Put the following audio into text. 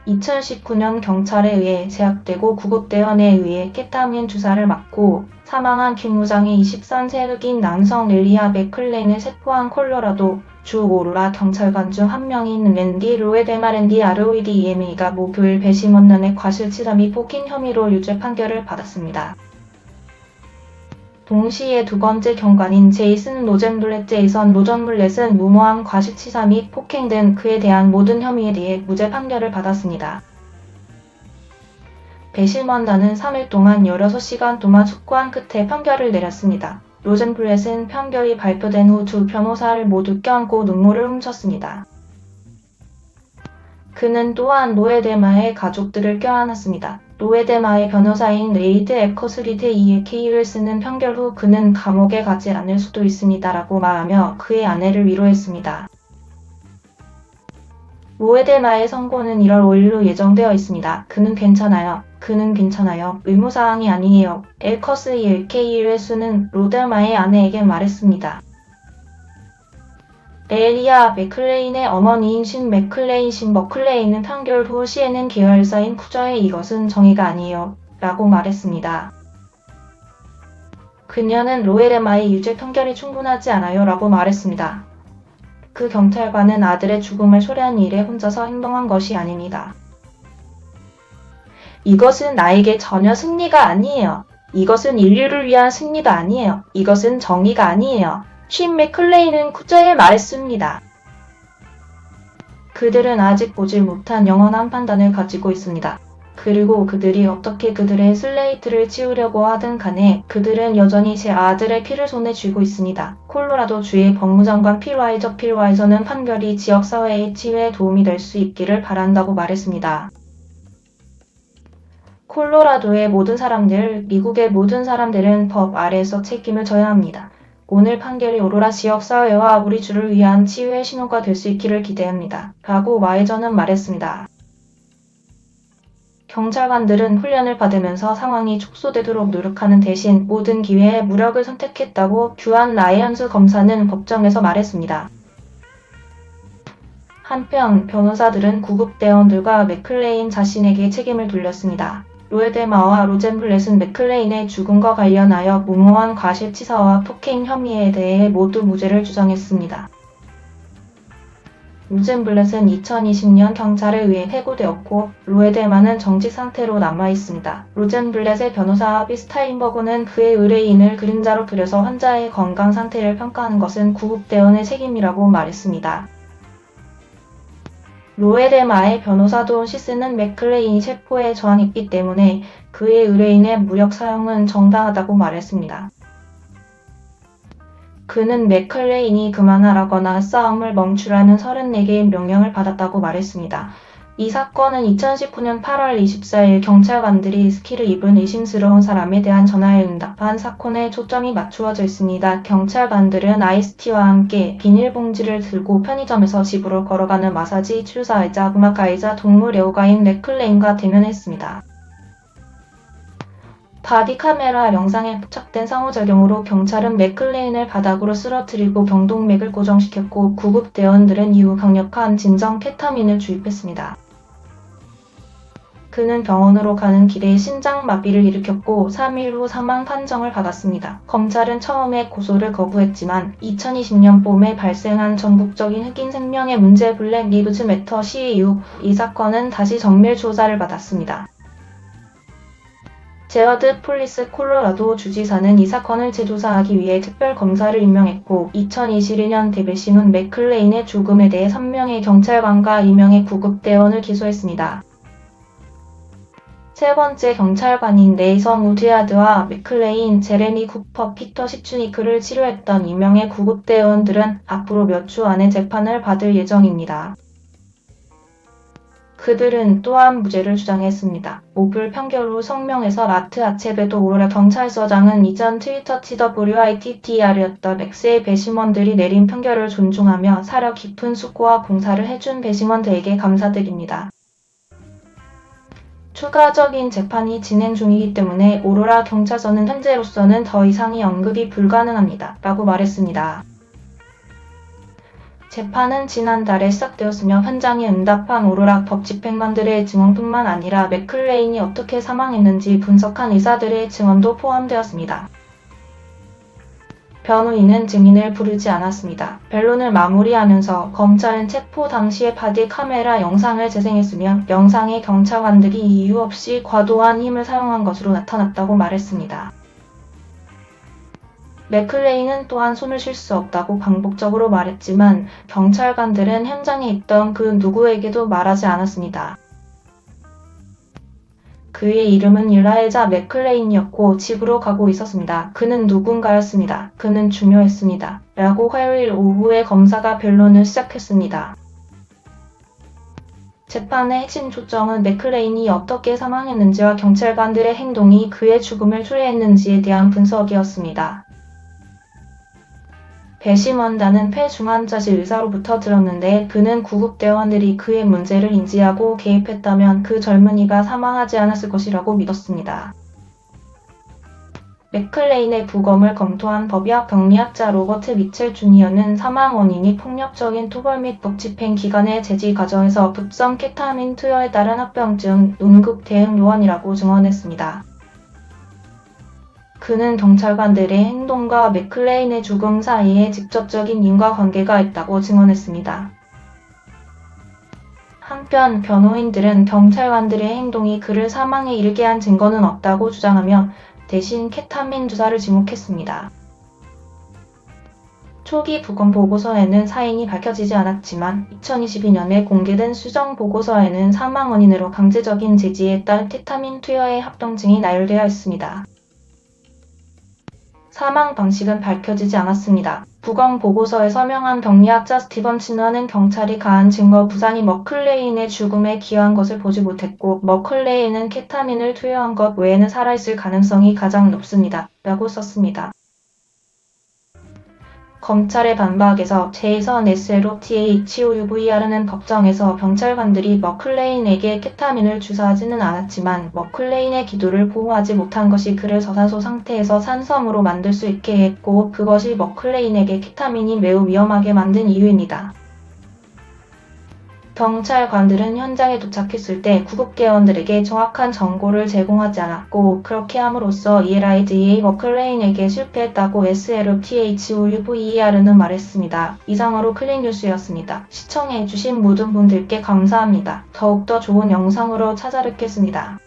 2019년 경찰에 의해 제압되고 구급대원에 의해 케타민 주사를 맞고 사망한 김무장의 23세 흑인 남성 엘리아 맥클레인을 체포한 콜로라도 주 오로라 경찰관 중 한 명인 랜디 로에데마 랜디 ROEDMA가 목요일 배심원단의 과실치사 및 폭행 혐의로 유죄 판결을 받았습니다. 동시에 두 번째 경관인 제이슨 로젠블렛 제이선 로전블렛은 무모한 과실치사 및 폭행 등 그에 대한 모든 혐의에 대해 무죄 판결을 받았습니다. 배심원단은 3일 동안 16시간 동안 숙고한 끝에 판결을 내렸습니다. 로젠블렛은 판결이 발표된 후 두 변호사를 모두 껴안고 눈물을 훔쳤습니다. 그는 또한 로에데마의 가족들을 껴안았습니다. 로에데마의 변호사인 레이드 에커스리드 EK일스는 판결 후 그는 감옥에 가지 않을 수도 있습니다라고 말하며 그의 아내를 위로했습니다. 로에데마의 선고는 1월 5일로 예정되어 있습니다. 그는 괜찮아요. 그는 괜찮아요. 의무사항이 아니에요. 엘커스 EK일스는 로데마의 아내에게 말했습니다. 엘리아 맥클레인의 어머니인 신 맥클레인 신 머클레인은 판결 후 CNN 계열사인 쿠저에 이것은 정의가 아니에요 라고 말했습니다. 그녀는 로에데마의 유죄 판결이 충분하지 않아요 라고 말했습니다. 그 경찰관은 아들의 죽음을 초래한 일에 혼자서 행동한 것이 아닙니다. 이것은 나에게 전혀 승리가 아니에요. 이것은 인류를 위한 승리도 아니에요. 이것은 정의가 아니에요. 신 맥클레인은 쿠저에 말했습니다. 그들은 아직 보지 못한 영원한 판단을 가지고 있습니다. 그리고 그들이 어떻게 그들의 슬레이트를 치우려고 하든 간에 그들은 여전히 제 아들의 피를 손에 쥐고 있습니다. 콜로라도 주의 법무장관 필와이저는 판결이 지역사회의 치유에 도움이 될 수 있기를 바란다고 말했습니다. 콜로라도의 모든 사람들, 미국의 모든 사람들은 법 아래에서 책임을 져야 합니다. 오늘 판결이 오로라 지역사회와 우리 주를 위한 치유의 신호가 될 수 있기를 기대합니다. 라고 와이저는 말했습니다. 경찰관들은 훈련을 받으면서 상황이 축소되도록 노력하는 대신 모든 기회에 무력을 선택했다고 주한 라이언스 검사는 법정에서 말했습니다. 한편 변호사들은 구급대원들과 맥클레인 자신에게 책임을 돌렸습니다. 로에데마와 로젠블렛은 맥클레인의 죽음과 관련하여 무모한 과실치사와 폭행 혐의에 대해 모두 무죄를 주장했습니다. 로젠블렛은 2020년 경찰에 의해 해고되었고 로에데마는 정직 상태로 남아있습니다. 로젠블렛의 변호사 하비 스타인버그는 그의 의뢰인을 그림자로 그려서 환자의 건강 상태를 평가하는 것은 구급대원의 책임이라고 말했습니다. 로에데마의 변호사 돈 시스는 맥클레인이 체포에 저항했기 때문에 그의 의뢰인의 무력 사용은 정당하다고 말했습니다. 그는 맥클레인이 그만하라거나 싸움을 멈추라는 34개의 명령을 받았다고 말했습니다. 이 사건은 2019년 8월 24일 경찰관들이 스키를 입은 의심스러운 사람에 대한 전화에 응답한 사건에 초점이 맞추어져 있습니다. 경찰관들은 아이스티와 함께 비닐봉지를 들고 편의점에서 집으로 걸어가는 마사지 치료사이자 음악가이자 동물 애호가인 맥클레인과 대면했습니다. 바디카메라 영상에 포착된 상호작용으로 경찰은 맥클레인을 바닥으로 쓰러뜨리고 병동맥을 고정시켰고 구급대원들은 이후 강력한 진정 케타민을 주입했습니다. 그는 병원으로 가는 길에 심장마비를 일으켰고 3일 후 사망 판정을 받았습니다. 검찰은 처음에 고소를 거부했지만 2020년 봄에 발생한 전국적인 흑인 생명의 문제 블랙 리브즈 매터 시위 이후 이 사건은 다시 정밀 조사를 받았습니다. 제어드 폴리스 콜로라도 주지사는 이 사건을 재조사하기 위해 특별검사를 임명했고 2021년 대배심은 맥클레인의 죽음에 대해 3명의 경찰관과 2명의 구급대원을 기소했습니다. 세 번째 경찰관인 네이선 우드야드와 맥클레인, 제레미 쿠퍼, 피터 시추니크를 치료했던 2명의 구급대원들은 앞으로 몇 주 안에 재판을 받을 예정입니다. 그들은 또한 무죄를 주장했습니다. 목요일 판결 후 성명에서 마트 아체베도 오로라 경찰서장은 이전 트위터 TWITTR였던 X의 배심원들이 내린 판결을 존중하며 사려 깊은 수고와 공사를 해준 배심원들에게 감사드립니다. 추가적인 재판이 진행 중이기 때문에 오로라 경찰서는 현재로서는 더 이상의 언급이 불가능합니다. 라고 말했습니다. 재판은 지난달에 시작되었으며 현장에 응답한 오르락 법 집행관들의 증언뿐만 아니라 맥클레인이 어떻게 사망했는지 분석한 의사들의 증언도 포함되었습니다. 변호인은 증인을 부르지 않았습니다. 변론을 마무리하면서 검찰은 체포 당시의 바디 카메라 영상을 재생했으며 영상에 경찰관들이 이유 없이 과도한 힘을 사용한 것으로 나타났다고 말했습니다. 맥클레인은 또한 손을 쉴 수 없다고 반복적으로 말했지만 경찰관들은 현장에 있던 그 누구에게도 말하지 않았습니다. 그의 이름은 일라이자 맥클레인이었고 집으로 가고 있었습니다. 그는 누군가였습니다. 그는 중요했습니다. 라고 화요일 오후에 검사가 변론을 시작했습니다. 재판의 핵심 초점은 맥클레인이 어떻게 사망했는지와 경찰관들의 행동이 그의 죽음을 초래했는지에 대한 분석이었습니다. 배심원단은 폐중환자실 의사로부터 들었는데 그는 구급대원들이 그의 문제를 인지하고 개입했다면 그 젊은이가 사망하지 않았을 것이라고 믿었습니다. 맥클레인의 부검을 검토한 법의학 병리학자 로버트 미첼 주니어는 사망 원인이 폭력적인 토벌 및 복집행 기간의 제지 과정에서 급성 케타민 투여에 따른 합병증, 응급 대응 요원이라고 증언했습니다. 그는 경찰관들의 행동과 맥클레인의 죽음 사이에 직접적인 인과관계가 있다고 증언했습니다. 한편 변호인들은 경찰관들의 행동이 그를 사망에 이르게 한 증거는 없다고 주장하며 대신 케타민 주사를 지목했습니다. 초기 부검 보고서에는 사인이 밝혀지지 않았지만 2022년에 공개된 수정 보고서에는 사망 원인으로 강제적인 제지에 따른 케타민 투여의 합병증이 나열되어 있습니다. 사망 방식은 밝혀지지 않았습니다. 부검 보고서에 서명한 병리학자 스티븐 치너는 경찰이 가한 증거 부산이 머클레인의 죽음에 기여한 것을 보지 못했고 머클레인은 케타민을 투여한 것 외에는 살아있을 가능성이 가장 높습니다. 라고 썼습니다. 검찰의 반박에서 제이선 SLOTHOUVR는 법정에서 경찰관들이 머클레인에게 케타민을 주사하지는 않았지만 머클레인의 기도를 보호하지 못한 것이 그를 저산소 상태에서 산성으로 만들 수 있게 했고 그것이 머클레인에게 케타민이 매우 위험하게 만든 이유입니다. 경찰관들은 현장에 도착했을 때 구급대원들에게 정확한 정보를 제공하지 않았고 그렇게 함으로써 일라이자 머클레인에게 실패했다고 SLOTHOUVR는 말했습니다. 이상으로 클릭뉴스였습니다. 시청해주신 모든 분들께 감사합니다. 더욱더 좋은 영상으로 찾아뵙겠습니다.